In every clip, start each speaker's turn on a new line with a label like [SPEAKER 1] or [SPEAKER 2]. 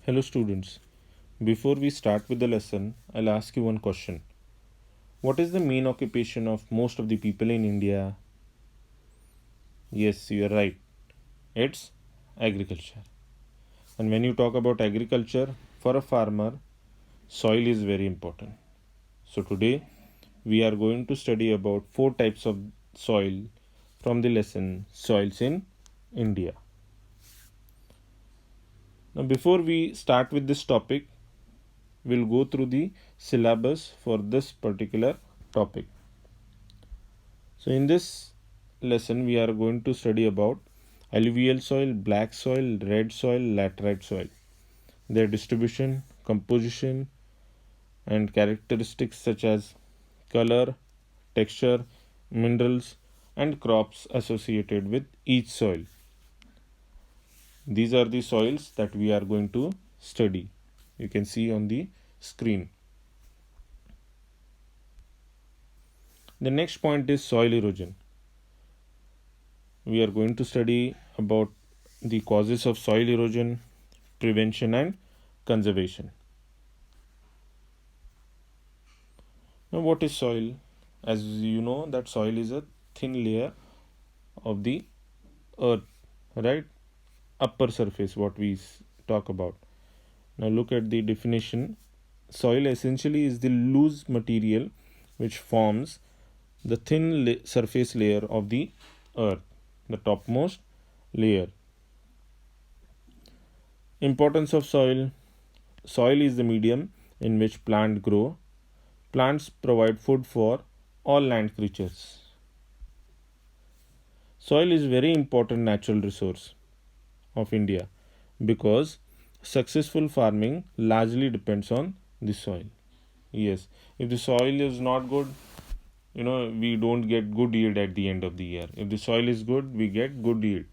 [SPEAKER 1] Hello students. Before we start with the lesson, I'll ask you one question. What is the main occupation of most of the people in India? Yes, you are right. It's agriculture. And when you talk about agriculture, for a farmer, soil is very important. So today we are going to study about four types of soil from the lesson Soils in India. Now before we start with this topic, we'll go through the syllabus for this particular topic. So in this lesson we are going to study about alluvial soil, black soil, red soil, laterite soil, their distribution, composition and characteristics such as color, texture, minerals and crops associated with each soil. These are the soils that we are going to study. You can see on the screen. The next point is soil erosion. We are going to study about the causes of soil erosion, prevention and conservation. Now what is soil? As you know that soil is a thin layer of the earth, right? Upper surface what we talk about. Now look at the definition. Soil essentially is the loose material which forms the thin surface layer of the earth, the topmost layer. Importance of soil. Soil is the medium in which plants grow. Plants provide food for all land creatures. Soil is very important natural resource of India because successful farming largely depends on the soil. Yes, if the soil is not good, we don't get good yield at the end of the year. If the soil is good, we get good yield,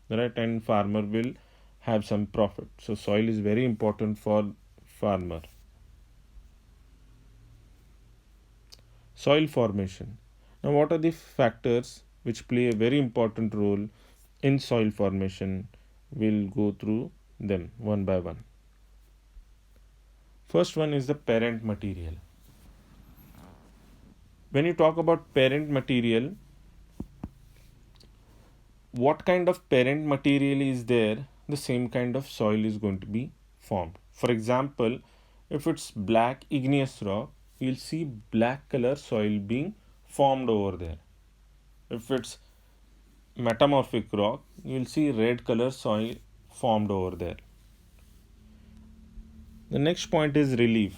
[SPEAKER 1] right? And farmer will have some profit. So soil is very important for farmer. Soil formation. Now what are the factors which play a very important role in soil formation? We'll go through them one by one. First one is the parent material. When you talk about parent material, what kind of parent material is there, the same kind of soil is going to be formed. For example, if it's black igneous rock, you'll see black color soil being formed over there. If it's metamorphic rock, you'll see red color soil formed over there. The next point is relief.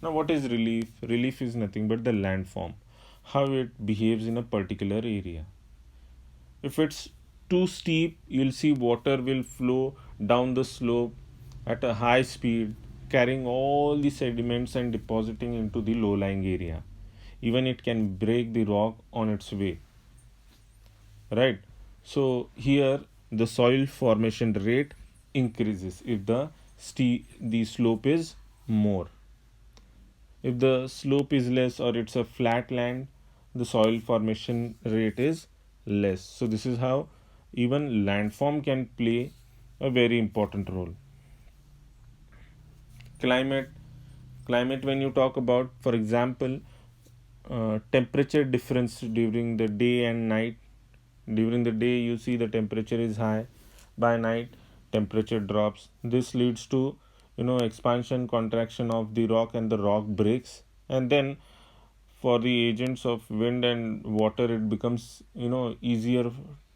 [SPEAKER 1] Now what is relief? Relief is nothing but the landform, how it behaves in a particular area. If it's too steep, you'll see water will flow down the slope at a high speed, carrying all the sediments and depositing into the low-lying area. Even it can break the rock on its way. Right? So here the soil formation rate increases if the slope is more. If the slope is less or it's a flat land, the soil formation rate is less. So this is how even landform can play a very important role. Climate. When you talk about, for example, temperature difference during the day and night. During the day you see the temperature is high, by night temperature drops. This leads to expansion contraction of the rock and the rock breaks, and then for the agents of wind and water it becomes easier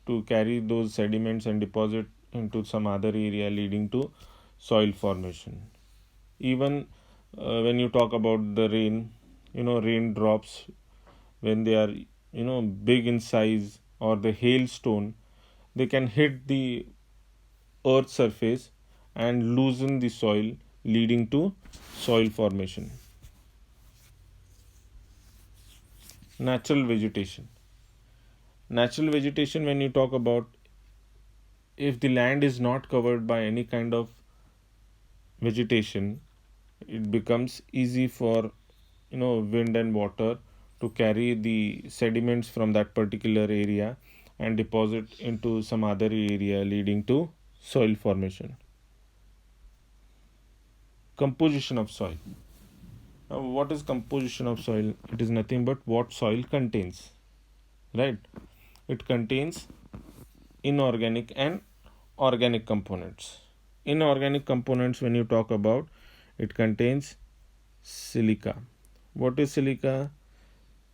[SPEAKER 1] to carry those sediments and deposit into some other area, leading to soil formation. Even when you talk about the rain, raindrops, when they are big in size, or the hailstone, they can hit the earth surface and loosen the soil, leading to soil formation. Natural vegetation. When you talk about, if the land is not covered by any kind of vegetation, it becomes easy for wind and water to carry the sediments from that particular area and deposit into some other area, leading to soil formation. Composition of soil. Now, what is composition of soil? It is nothing but what soil contains, right? It contains inorganic and organic components. Inorganic components, when you talk about, it contains silica. What is silica?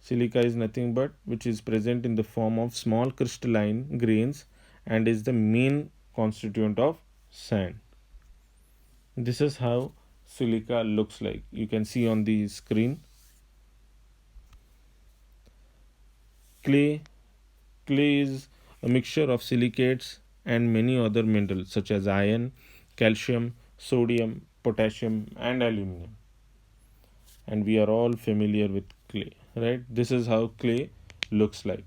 [SPEAKER 1] Silica is nothing but which is present in the form of small crystalline grains and is the main constituent of sand. This is how silica looks like. You can see on the screen. Clay. Clay is a mixture of silicates and many other minerals such as iron, calcium, sodium, potassium, and aluminum. And we are all familiar with clay, right? This is how clay looks like.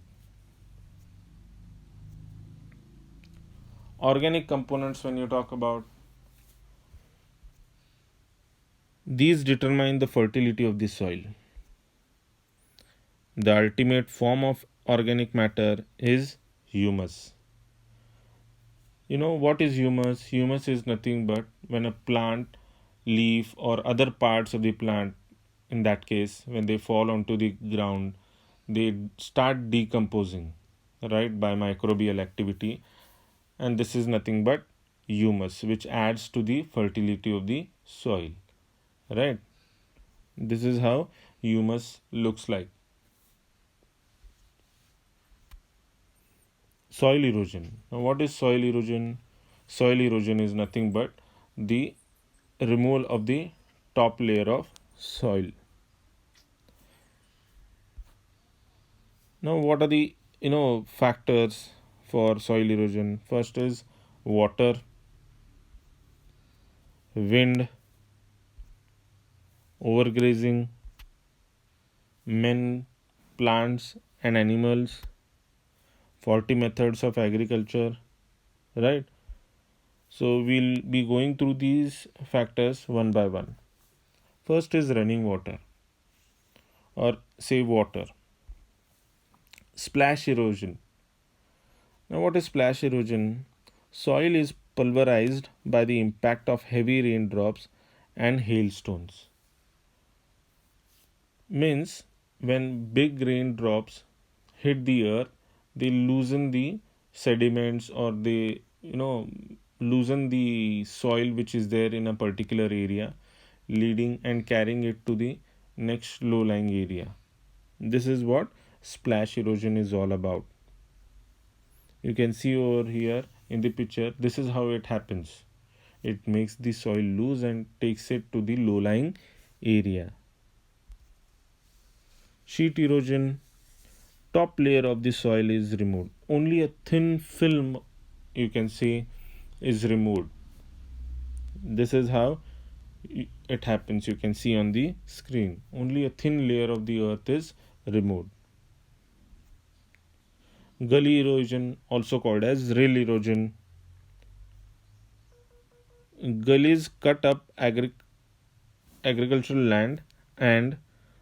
[SPEAKER 1] Organic components, when you talk about, these determine the fertility of the soil. The ultimate form of organic matter is humus. You know what is humus? Humus is nothing but when a plant, leaf, or other parts of the plant, in that case, when they fall onto the ground, they start decomposing, right, by microbial activity, and this is nothing but humus, which adds to the fertility of the soil, right? This is how humus looks like. Soil erosion. Now, what is soil erosion? Soil erosion is nothing but the removal of the top layer of soil. Now, what are the factors for soil erosion? First is water, wind, overgrazing, men, plants, and animals, faulty methods of agriculture, right? So we'll be going through these factors one by one. First is running water, or say water. Splash erosion. Now, what is splash erosion? Soil is pulverized by the impact of heavy raindrops and hailstones. Means when big raindrops hit the earth, they loosen the sediments, or they loosen the soil which is there in a particular area, leading and carrying it to the next low lying area. This is what splash erosion is all about. You can see over here in the picture, this is how it happens. It makes the soil loose and takes it to the low lying area. Sheet erosion. Top layer of the soil is removed. Only a thin film, you can say, is removed. This is how it happens. You can see on the screen. Only a thin layer of the earth is removed. Gully erosion, also called as rill erosion. Gullies cut up agricultural land, and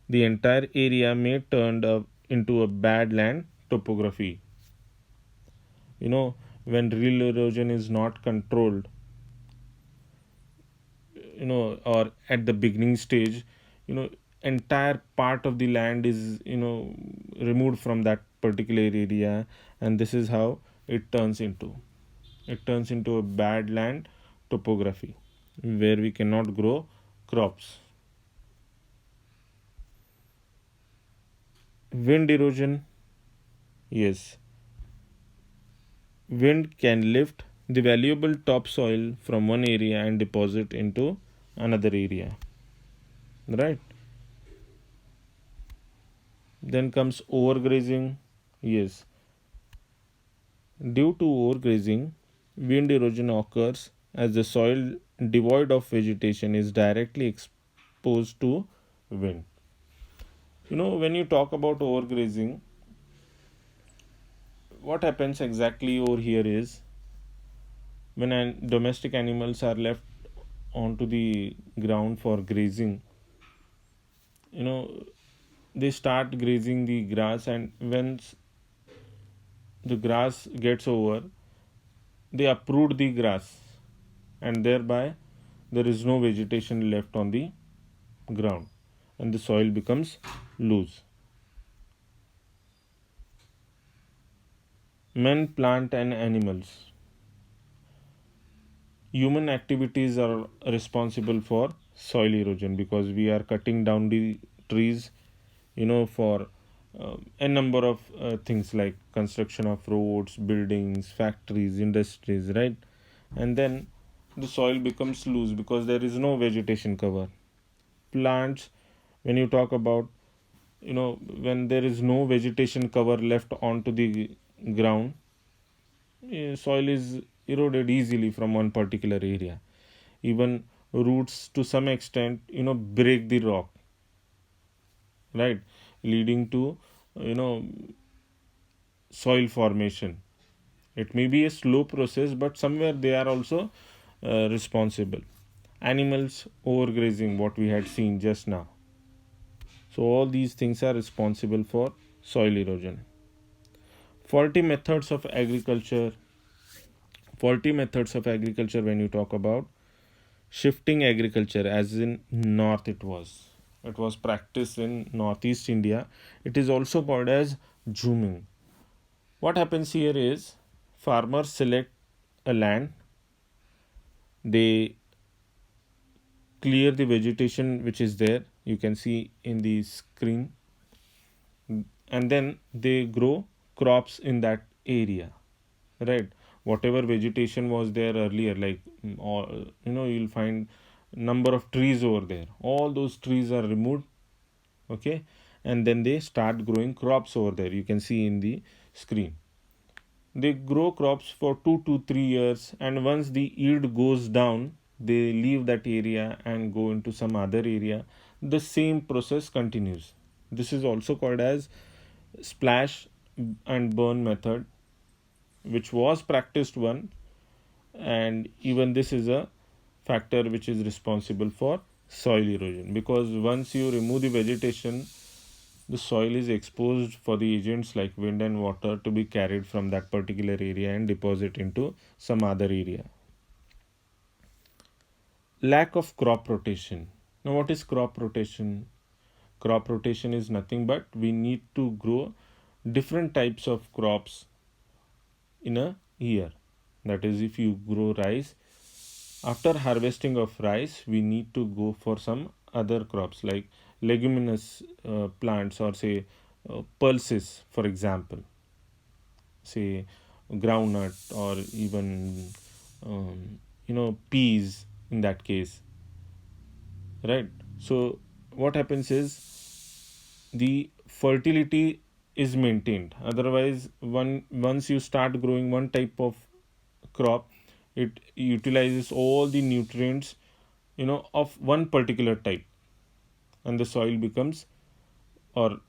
[SPEAKER 1] the entire area may turn up into a bad land topography. When rill erosion is not controlled, or at the beginning stage, entire part of the land is removed from that particular area, and this is how it turns into a bad land topography where we cannot grow crops. Wind erosion. Yes, wind can lift the valuable topsoil from one area and deposit into another area, right? Then comes overgrazing. Yes, due to overgrazing, wind erosion occurs as the soil devoid of vegetation is directly exposed to wind. When you talk about overgrazing, what happens exactly over here is when domestic animals are left onto the ground for grazing, they start grazing the grass, and when the grass gets over, they uproot the grass, and thereby there is no vegetation left on the ground and the soil becomes loose. Men, plant, and animals. Human activities are responsible for soil erosion because we are cutting down the trees, for a number of things like construction of roads, buildings, factories, industries, right? And then the soil becomes loose because there is no vegetation cover. Plants, when you talk about, when there is no vegetation cover left onto the ground, soil is eroded easily from one particular area. Even roots to some extent, break the rock, right, leading to, you know soil formation. It may be a slow process, but somewhere they are also responsible. Animals overgrazing, what we had seen just now. So all these things are responsible for soil erosion. Faulty methods of agriculture. Faulty methods of agriculture, when you talk about shifting agriculture, as in north, it was practiced in northeast India. It is also called as zooming. What happens here is farmers select a land, they clear the vegetation which is there, you can see in the screen, and then they grow crops in that area, right? Whatever vegetation was there earlier, like, or you'll find number of trees over there, all those trees are removed, okay, and then they start growing crops over there, you can see in the screen. They grow crops for 2 to 3 years, and once the yield goes down, they leave that area and go into some other area. The same process continues. This is also called as splash and burn method, which was practiced one, and even this is a factor which is responsible for soil erosion, because once you remove the vegetation, the soil is exposed for the agents like wind and water to be carried from that particular area and deposit into some other area. Lack of crop rotation. Now, what is crop rotation? Crop rotation is nothing but we need to grow different types of crops in a year. That is, if you grow rice, after harvesting of rice, we need to go for some other crops like leguminous plants, or say pulses, for example, say groundnut, or even peas in that case, right? So what happens is the fertility is maintained. Otherwise, once you start growing one type of crop, it utilizes all the nutrients of one particular type, and the soil becomes, or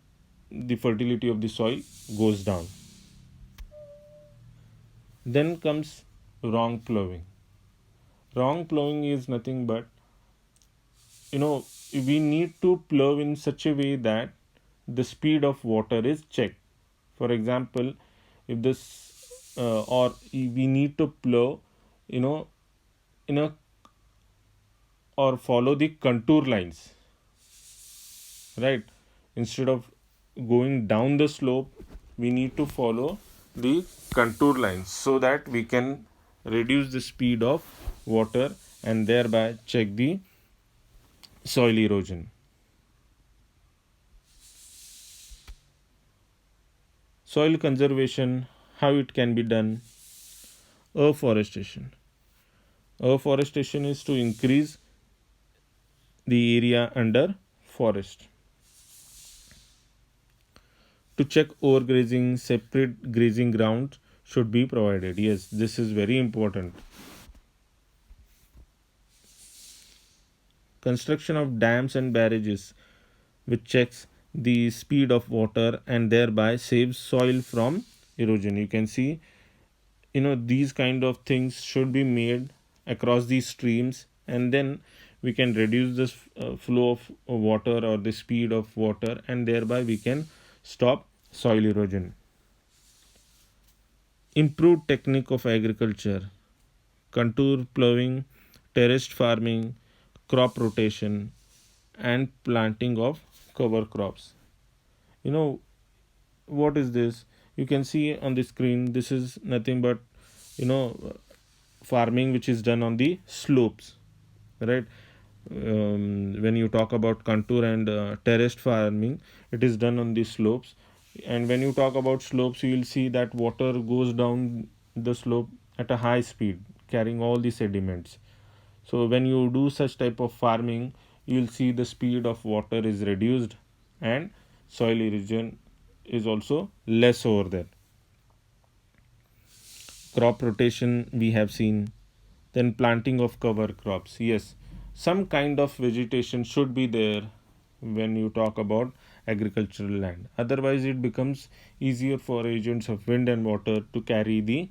[SPEAKER 1] the fertility of the soil goes down. Then comes wrong plowing. Wrong plowing is nothing but, we need to plow in such a way that the speed of water is checked. For example, if this or we need to plow, in a or follow the contour lines, right? Instead of going down the slope, we need to follow the contour lines so that we can reduce the speed of water and thereby check the soil erosion. Soil conservation, how it can be done? Afforestation. Afforestation is to increase the area under forest. To check overgrazing, separate grazing grounds should be provided. Yes, this is very important. Construction of dams and barrages, which checks the speed of water and thereby saves soil from erosion. You can see, these kind of things should be made across these streams, and then we can reduce this flow of water or the speed of water, and thereby we can stop soil erosion. Improved technique of agriculture, contour plowing terraced farming, crop rotation, and planting of cover crops. You know what is this? You can see on the screen, this is nothing but, you know, farming which is done on the slopes, right? When you talk about contour and terraced farming, it is done on the slopes. And when you talk about slopes, you will see that water goes down the slope at a high speed, carrying all the sediments. So when you do such type of farming, you will see the speed of water is reduced and soil erosion is also less over there. Crop rotation we have seen. Then planting of cover crops. Yes, some kind of vegetation should be there when you talk about agricultural land. Otherwise, it becomes easier for agents of wind and water to carry the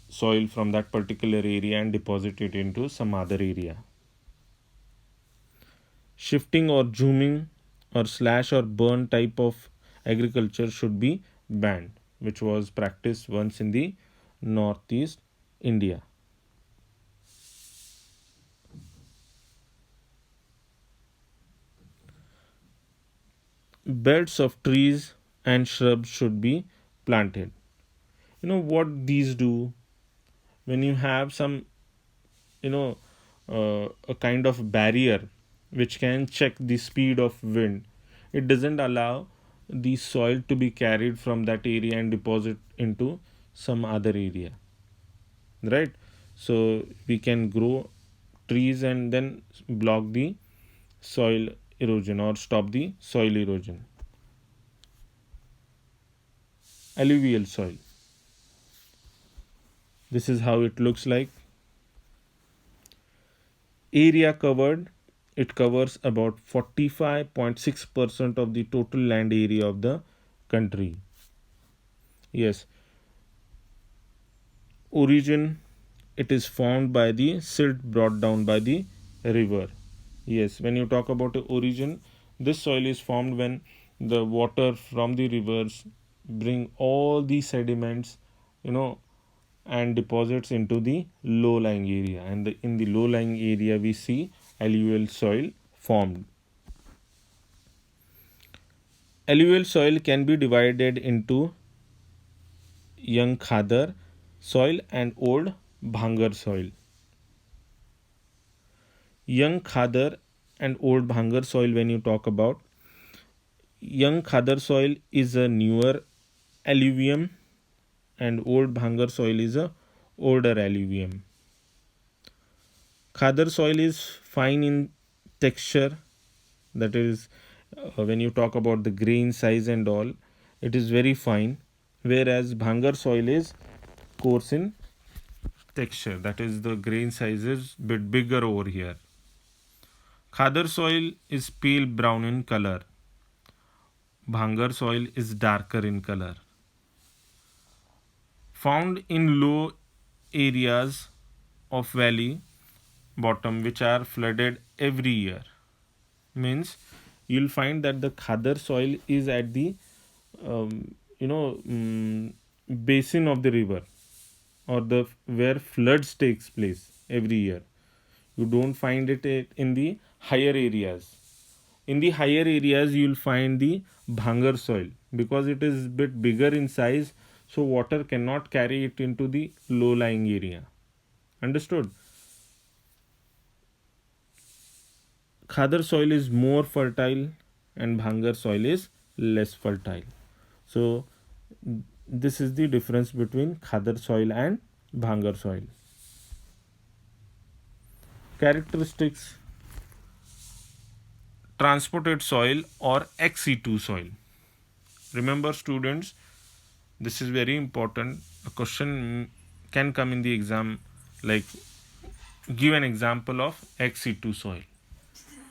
[SPEAKER 1] soil from that particular area and deposit it into some other area. Shifting or zooming or slash or burn type of agriculture should be banned, which was practiced once in the northeast India. Beds of trees and shrubs should be planted. You know what these do? When you have some, you know, a kind of barrier which can check the speed of wind, it doesn't allow the soil to be carried from that area and deposit into some other area, right? So we can grow trees and then block the soil erosion or stop the soil erosion. Alluvial soil, this is how it looks like. Area covered, it covers about 45.6% of the total land area of the country. Yes, origin, it is formed by the silt brought down by the river. Yes, when you talk about the origin, this soil is formed when the water from the rivers bring all the sediments, you know, and deposits into the low lying area, and in the low lying area we see alluvial soil formed. Alluvial soil can be divided into young khadar soil and old bhangar soil. Young khadar and old bhangar soil, when you talk about, young khadar soil is a newer alluvium and old bhangar soil is a older alluvium. Khadar soil is fine in texture, that is, when you talk about the grain size and all, it is very fine, whereas bhangar soil is coarse in texture, that is, the grain size is bit bigger over here. Khadar soil is pale brown in color. Bhangar soil is darker in color. Found in low areas of valley bottom which are flooded every year. Means you'll find that the khadar soil is at the basin of the river, or the where floods takes place every year. You don't find it in the higher areas. In the higher areas you will find the bhangar soil because it is bit bigger in size, so water cannot carry it into the low lying area. Understood? Khadar soil is more fertile and bhangar soil is less fertile. So this is the difference between khadar soil and bhangar soil. Characteristics: transported soil or XE2 soil. Remember students, this is very important. A question can come in the exam, like give an example of XE2 soil.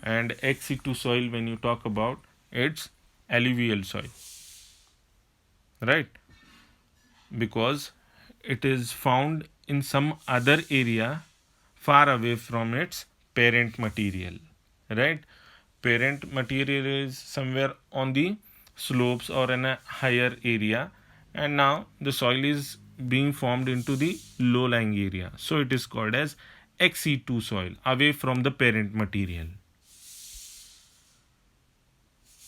[SPEAKER 1] And XE2 soil, when you talk about, it's alluvial soil, right? Because it is found in some other area far away from its parent material, right? Parent material is somewhere on the slopes or in a higher area, and now the soil is being formed into the low lying area, so it is called as XE2 soil away from the parent material.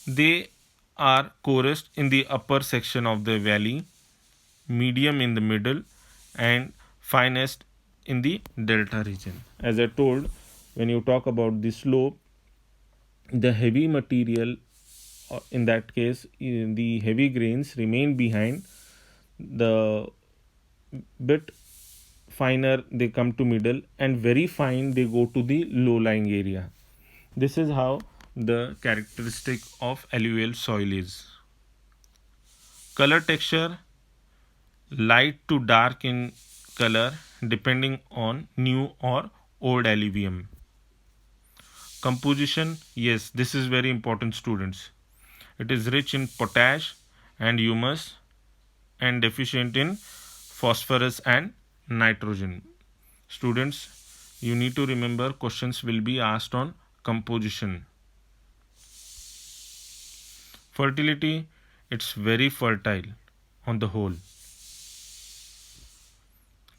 [SPEAKER 1] They are coarse in the upper section of the valley, medium in the middle, and finest in the delta region. As I told, when you talk about the slope, the heavy material, in that case, the heavy grains remain behind, the bit finer they come to middle, and very fine they go to the low lying area. This is how the characteristic of alluvial soil is. Color texture, light to dark in color depending on new or old alluvium. Composition, yes, this is very important, students. It is rich in potash and humus and deficient in phosphorus and nitrogen. Students, you need to remember questions will be asked on composition. Fertility, it's very fertile on the whole.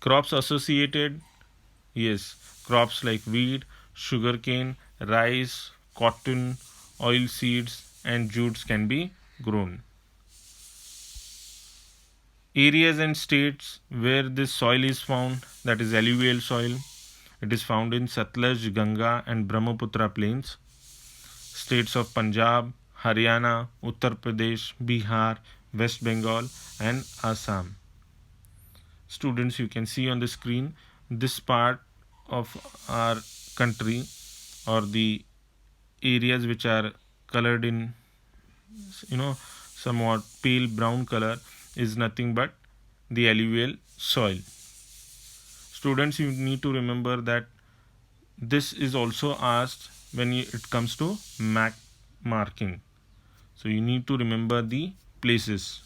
[SPEAKER 1] Crops associated, yes, crops like wheat, sugarcane, rice, cotton, oil seeds, and jutes can be grown. Areas and states where this soil is found, that is alluvial soil, it is found in Satluj, Ganga, and Brahmaputra plains. States of Punjab, Haryana, Uttar Pradesh, Bihar, West Bengal, and Assam. Students, you can see on the screen this part of our country, or the areas which are colored in somewhat pale brown color, is nothing but the alluvial soil. Students, you need to remember that this is also asked when it comes to map marking. So you need to remember the places.